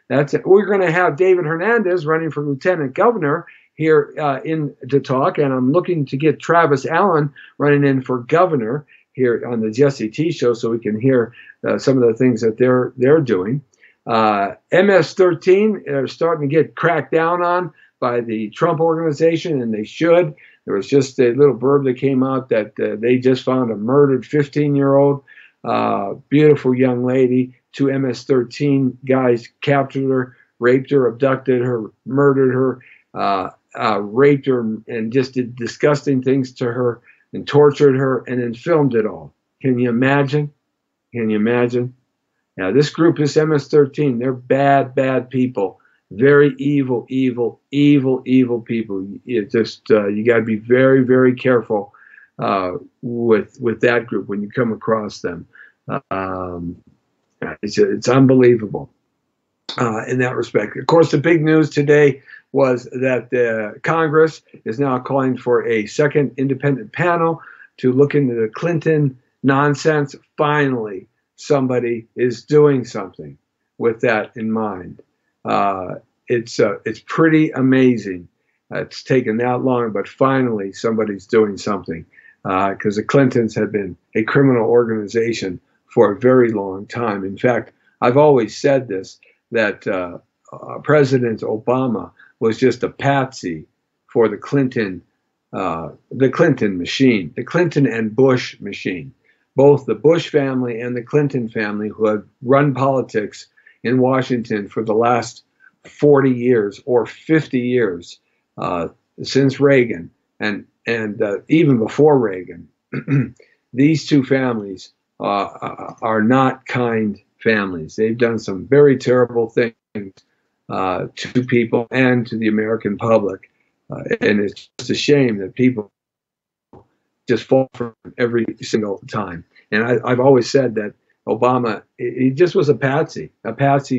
That's it. We're going to have David Hernandez running for lieutenant governor here to talk, and I'm looking to get Travis Allen running in for governor here on the Jesse T Show, so we can hear some of the things that they're doing. MS-13 are starting to get cracked down on by the Trump organization, and they should. There was just a little blurb that came out that they just found a murdered 15-year-old, beautiful young lady. Two MS-13 guys captured her, raped her, abducted her, murdered her, raped her, and just did disgusting things to her and tortured her, and then filmed it all. Can you imagine? Can you imagine? Now, this group is MS-13. They're bad, bad people. Very evil, evil, evil, evil people. You got to be very, very careful with that group when you come across them. It's unbelievable in that respect. Of course, the big news today was that Congress is now calling for a second independent panel to look into the Clinton nonsense. Finally, somebody is doing something with that in mind. It's pretty amazing. It's taken that long, but finally somebody's doing something, because the Clintons have been a criminal organization for a very long time. In fact, I've always said this, that President Obama was just a patsy for the Clinton machine, the Clinton and Bush machine. Both the Bush family and the Clinton family, who had run politics in Washington for the last 40 years or 50 years since Reagan, and even before Reagan, these two families are not kind families. They've done some very terrible things to people and to the American public, and it's just a shame that people just fall for him every single time. And I've always said that Obama, he just was a patsy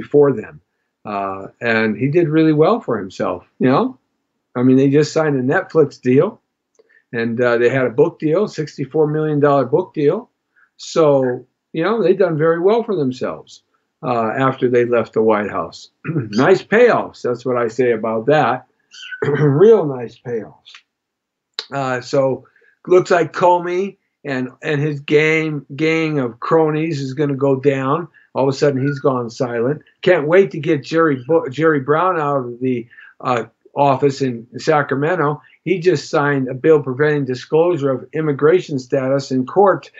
for them, and he did really well for himself. I mean, they just signed a Netflix deal. And they had a book deal, $64 million book deal. So, you know, they've done very well for themselves after they left the White House. Nice payoffs. That's what I say about that. Real nice payoffs. So looks like Comey and his gang of cronies is going to go down. All of a sudden, he's gone silent. Can't wait to get Jerry Brown out of the office in Sacramento. He just signed a bill preventing disclosure of immigration status in court.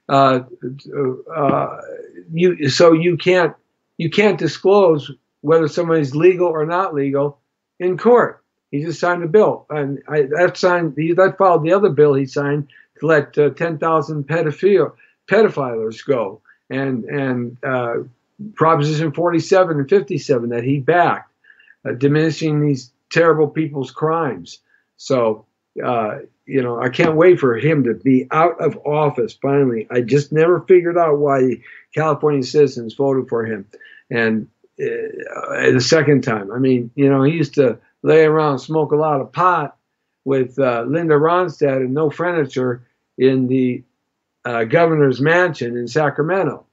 So you can't disclose whether somebody's legal or not legal in court. He just signed a bill, and that followed the other bill he signed to let 10,000 pedophiles go, and Proposition 47 and 57 that he backed, diminishing these terrible people's crimes. So, you know, I can't wait for him to be out of office finally. I just never figured out why California citizens voted for him, and the second time. I mean, you know, he used to lay around and smoke a lot of pot with Linda Ronstadt and no furniture in the governor's mansion in Sacramento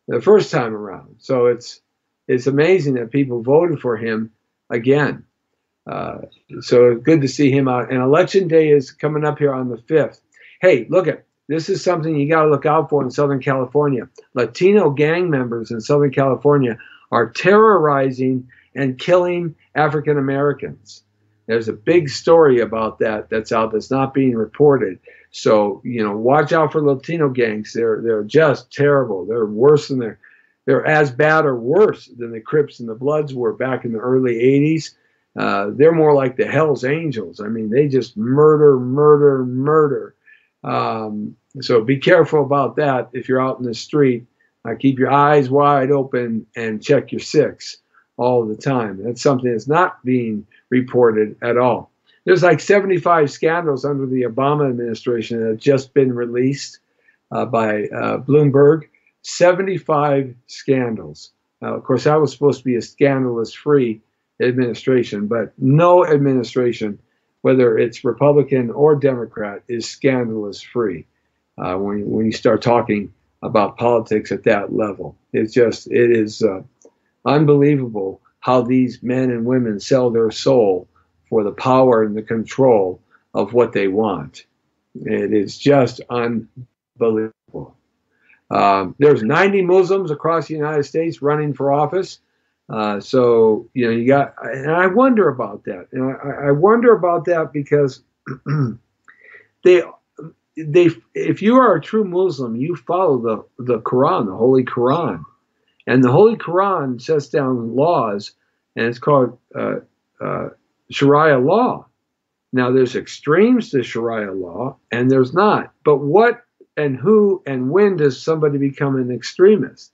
the first time around. So it's amazing that people voted for him again. So good to see him out. And Election Day is coming up here on the 5th. Hey, look at this is something you got to look out for in Southern California. Latino gang members in Southern California are terrorizing and killing African Americans. There's a big story about that that's out that's not being reported. So, you know, watch out for Latino gangs. They're just terrible. They're worse than they're as bad or worse than the Crips and the Bloods were back in the early 80s. They're more like the Hells Angels. I mean, they just murder. So be careful about that if you're out in the street. Keep your eyes wide open and check your six all the time. That's something that's not being reported at all. There's like 75 scandals under the Obama administration that have just been released by Bloomberg. 75 scandals. Of course, that was supposed to be a scandalous-free administration, but no administration, whether it's Republican or Democrat, is scandalous-free when you start talking about politics at that level. It is unbelievable how these men and women sell their soul for the power and the control of what they want. It is just unbelievable. There's 90 Muslims across the United States running for office. So, you know, and I wonder about that. And I wonder about that because if you are a true Muslim, you follow the Quran, the Holy Quran. And the Holy Quran sets down laws, and it's called Sharia law. Now, there's extremes to Sharia law, and there's not. But what and who and when does somebody become an extremist?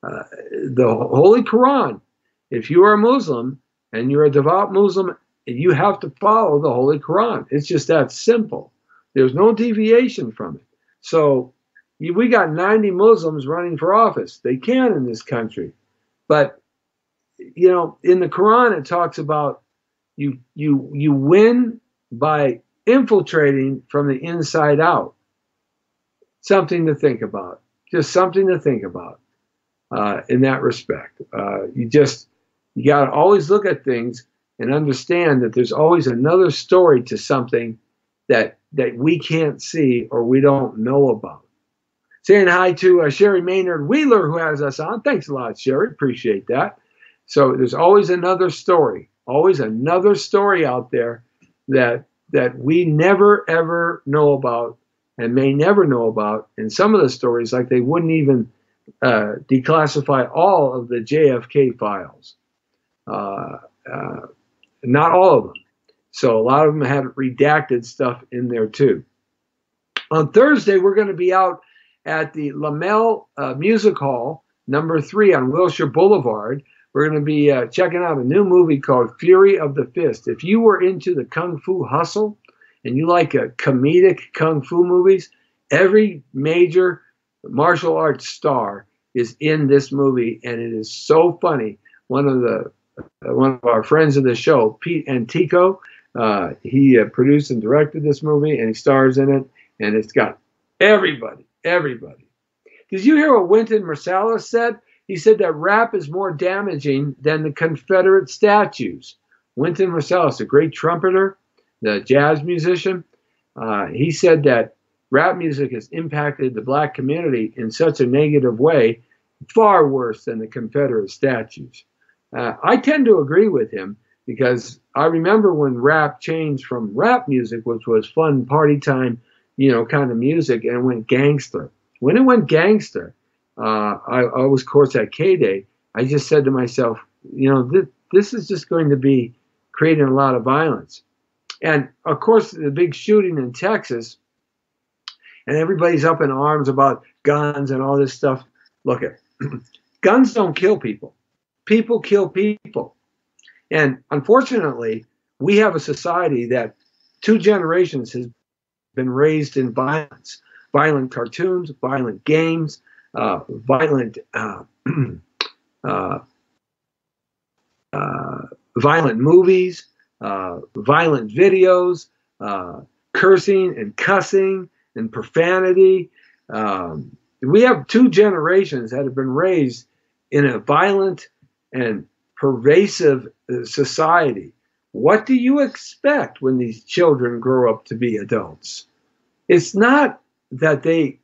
The Holy Quran, if you are a Muslim and you're a devout Muslim, you have to follow the Holy Quran. It's just that simple. There's no deviation from it. So we got 90 Muslims running for office. They can in this country. But, you know, in the Quran, it talks about you win by infiltrating from the inside out. Something to think about. Just something to think about in that respect. You got to always look at things and understand that there's always another story to something that we can't see or we don't know about. Saying hi to Sherry Maynard Wheeler, who has us on. Thanks a lot, Sherry. Appreciate that. So there's always another story out there that we never, ever know about and may never know about. And some of the stories, like they wouldn't even declassify all of the JFK files. Not all of them. So a lot of them have redacted stuff in there too. On Thursday, we're going to be out at the Lamel Music Hall, number 3 on Wilshire Boulevard. We're going to be checking out a new movie called Fury of the Fist. If you were into the Kung Fu Hustle and you like comedic Kung Fu movies, every major martial arts star is in this movie, and it is so funny. One of our friends of the show, Pete Antico, He produced and directed this movie, and he stars in it, and it's got everybody, everybody. Did you hear what Wynton Marsalis said? He said that rap is more damaging than the Confederate statues. Wynton Marsalis, a great trumpeter, the jazz musician, he said that rap music has impacted the black community in such a negative way, far worse than the Confederate statues. I tend to agree with him, because I remember when rap changed from rap music, which was fun party time, kind of music, and it went gangster. When it went gangster, I was, of course, at K-Day, I just said to myself, this is just going to be creating a lot of violence. And, of course, the big shooting in Texas, and everybody's up in arms about guns and all this stuff. Look, guns don't kill people. People kill people. And unfortunately, we have a society that 2 generations has been raised in violence. Violent cartoons, violent games, violent movies, violent videos, cursing and cussing and profanity. We have 2 generations that have been raised in a violent and pervasive society. What do you expect when these children grow up to be adults? It's not that they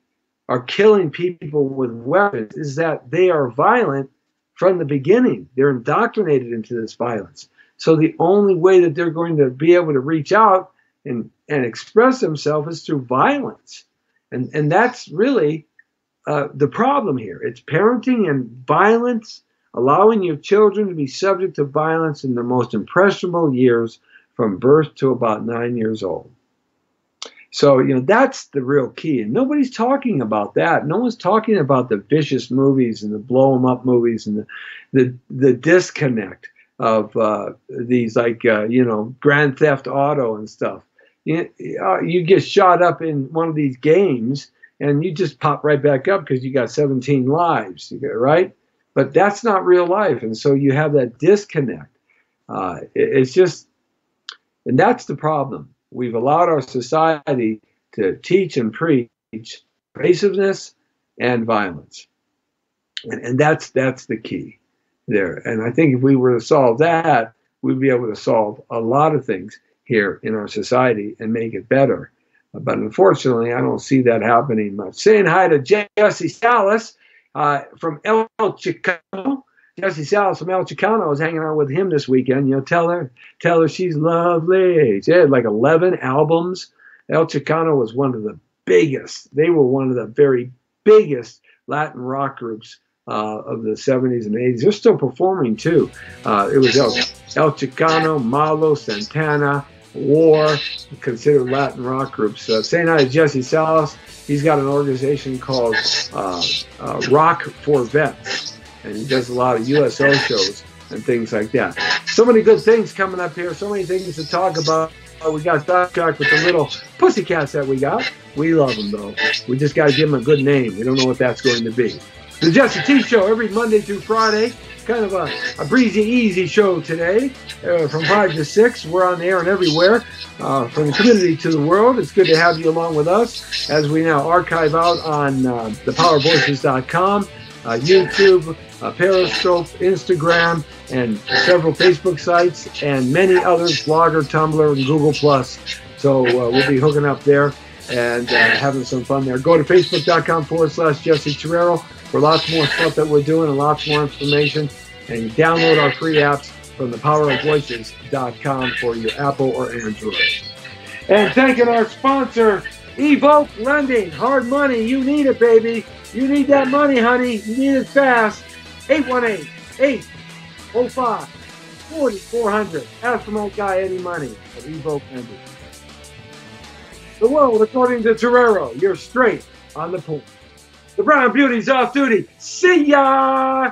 are killing people with weapons, is that they are violent from the beginning. They're indoctrinated into this violence. So the only way that they're going to be able to reach out and express themselves is through violence. And that's really the problem here. It's parenting and violence, allowing your children to be subject to violence in the most impressionable years from birth to about 9 years old. So, that's the real key. And nobody's talking about that. No one's talking about the vicious movies and the blow 'em up movies and the disconnect of these, like, Grand Theft Auto and stuff. You get shot up in one of these games and you just pop right back up because you got 17 lives, right? But that's not real life. And so you have that disconnect. It's just, and that's the problem. We've allowed our society to teach and preach raciveness and violence. And that's the key there. And I think if we were to solve that, we'd be able to solve a lot of things here in our society and make it better. But unfortunately, I don't see that happening much. Saying hi to Jesse Salas from El Chicano. Jesse Salas from El Chicano. I was hanging out with him this weekend. Tell her she's lovely. She had like 11 albums. El Chicano was one of the biggest. They were one of the very biggest Latin rock groups of the 70s and 80s. They're still performing too. It was El Chicano, Malo, Santana, War, considered Latin rock groups. Saying hi to Jesse Salas. He's got an organization called Rock for Vets. And he does a lot of USO shows and things like that. So many good things coming up here. So many things to talk about. We got sidetracked with the little pussycats that we got. We love them, though. We just got to give them a good name. We don't know what that's going to be. The Jesse T Show every Monday through Friday. Kind of a breezy, easy show today. From 5 to 6. We're on the air and everywhere. From the community to the world. It's good to have you along with us as we now archive out on thepowervoices.com, YouTube, Periscope, Instagram, and several Facebook sites, and many others, Blogger, Tumblr, and Google+. So we'll be hooking up there and having some fun there. Go to facebook.com/Jesse Torrero for lots more stuff that we're doing and lots more information. And download our free apps from thepowerofvoices.com for your Apple or Android. And thanking our sponsor, Evoke Lending. Hard money. You need it, baby. You need that money, honey. You need it fast. 818-805-4400. Ask for my guy Eddie Money at Evoke Lending. The world, according to Torrero, you're straight on the point. The Brown Beauty's off duty. See ya!